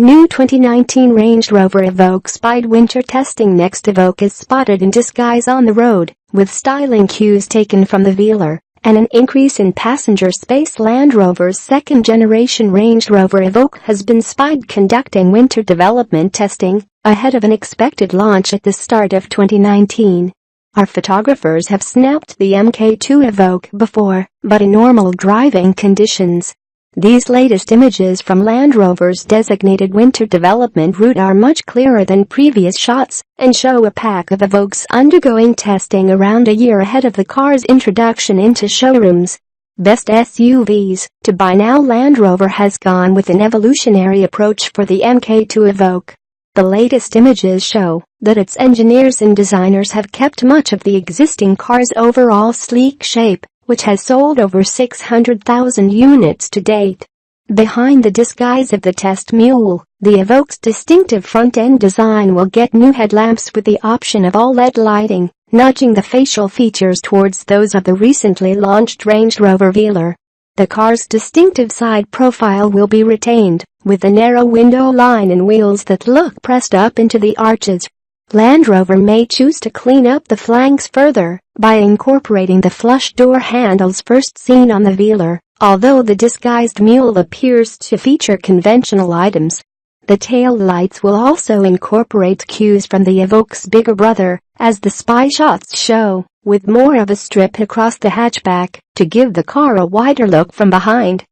New 2019 Range Rover Evoque Spied winter testing. Next, Evoque is spotted in disguise on the road, with styling cues taken from the Velar, and an increase in passenger space. Land Rover's second-generation Range Rover Evoque has been spied conducting winter development testing, ahead of an expected launch at the start of 2019. Our photographers have snapped the MK2 Evoque before, but in normal driving conditions. These latest images from Land Rover's designated winter development route are much clearer than previous shots and show a pack of Evoques undergoing testing around a year ahead of the car's introduction into showrooms. Best SUVs to buy. Now, Land Rover has gone with an evolutionary approach for the MK2 Evoque. The latest images show that its engineers and designers have kept much of the existing car's overall sleek shape, which has sold over 600,000 units to date. Behind the disguise of the test mule, the Evoque's distinctive front-end design will get new headlamps with the option of all LED lighting, nudging the facial features towards those of the recently launched Range Rover Velar. The car's distinctive side profile will be retained, with a narrow window line and wheels that look pressed up into the arches. Land Rover may choose to clean up the flanks further by incorporating the flush door handles first seen on the Velar, although the disguised mule appears to feature conventional items. The tail lights will also incorporate cues from the Evoque's bigger brother, as the spy shots show, with more of a strip across the hatchback to give the car a wider look from behind.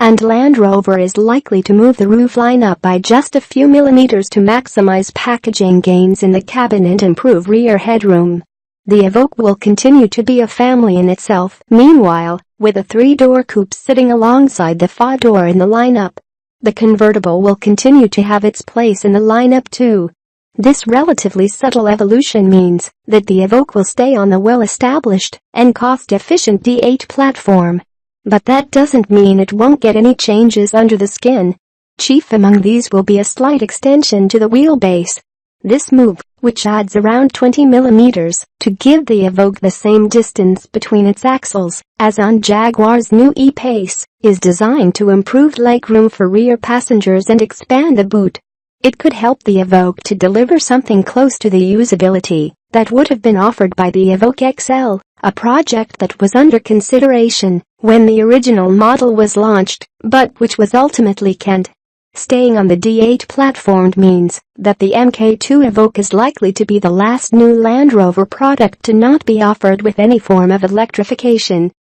And Land Rover is likely to move the roofline up by just a few millimeters to maximize packaging gains in the cabin and improve rear headroom. The Evoque will continue to be a family in itself, meanwhile, with a 3-door coupe sitting alongside the 5-door in the lineup. The convertible will continue to have its place in the lineup too. This relatively subtle evolution means that the Evoque will stay on the well-established and cost-efficient D8 platform. But that doesn't mean it won't get any changes under the skin. Chief among these will be a slight extension to the wheelbase. This move, which adds around 20 millimeters to give the Evoque the same distance between its axles as on Jaguar's new E-Pace, is designed to improve legroom for rear passengers and expand the boot. It could help the Evoque to deliver something close to the usability that would have been offered by the Evoque XL, a project that was under consideration when the original model was launched, but which was ultimately canned. Staying on the D8 platform means that the MK2 Evoque is likely to be the last new Land Rover product to not be offered with any form of electrification.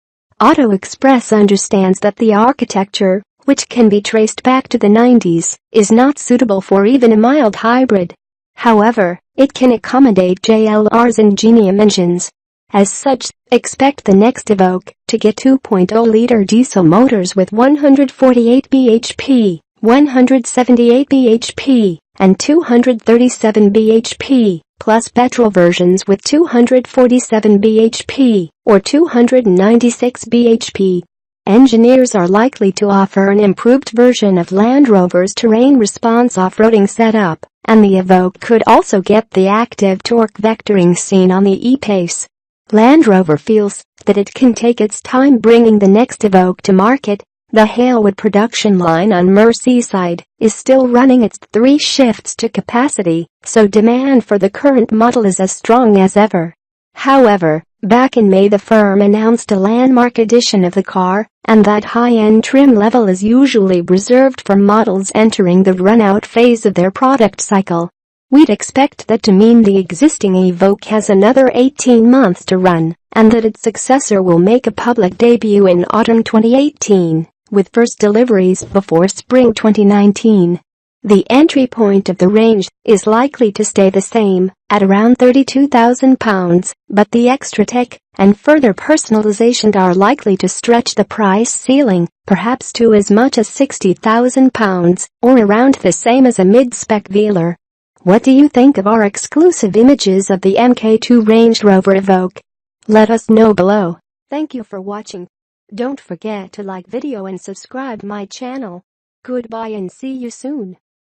Auto Express understands that the architecture, which can be traced back to the 90s, is not suitable for even a mild hybrid. However, it can accommodate JLR's Ingenium engines. As such, expect the next Evoque to get 2.0-liter diesel motors with 148 bhp, 178 bhp, and 237 bhp, plus petrol versions with 247 bhp or 296 bhp. Engineers are likely to offer an improved version of Land Rover's terrain response off-roading setup, and the Evoque could also get the active torque vectoring seen on the E-Pace. Land Rover feels that it can take its time bringing the next Evoque to market. The Halewood production line on Merseyside is still running its 3 shifts to capacity, so demand for the current model is as strong as ever. However, back in May the firm announced a landmark edition of the car, and that high-end trim level is usually reserved for models entering the run-out phase of their product cycle. We'd expect that to mean the existing Evoque has another 18 months to run, and that its successor will make a public debut in autumn 2018, with first deliveries before spring 2019. The entry point of the range is likely to stay the same, at around £32,000, but the extra tech and further personalization are likely to stretch the price ceiling, perhaps to as much as £60,000, or around the same as a mid-spec Velar. What do you think of our exclusive images of the MK2 Range Rover Evoque? Let us know below. Thank you for watching. Don't forget to like video and subscribe my channel. Goodbye and see you soon.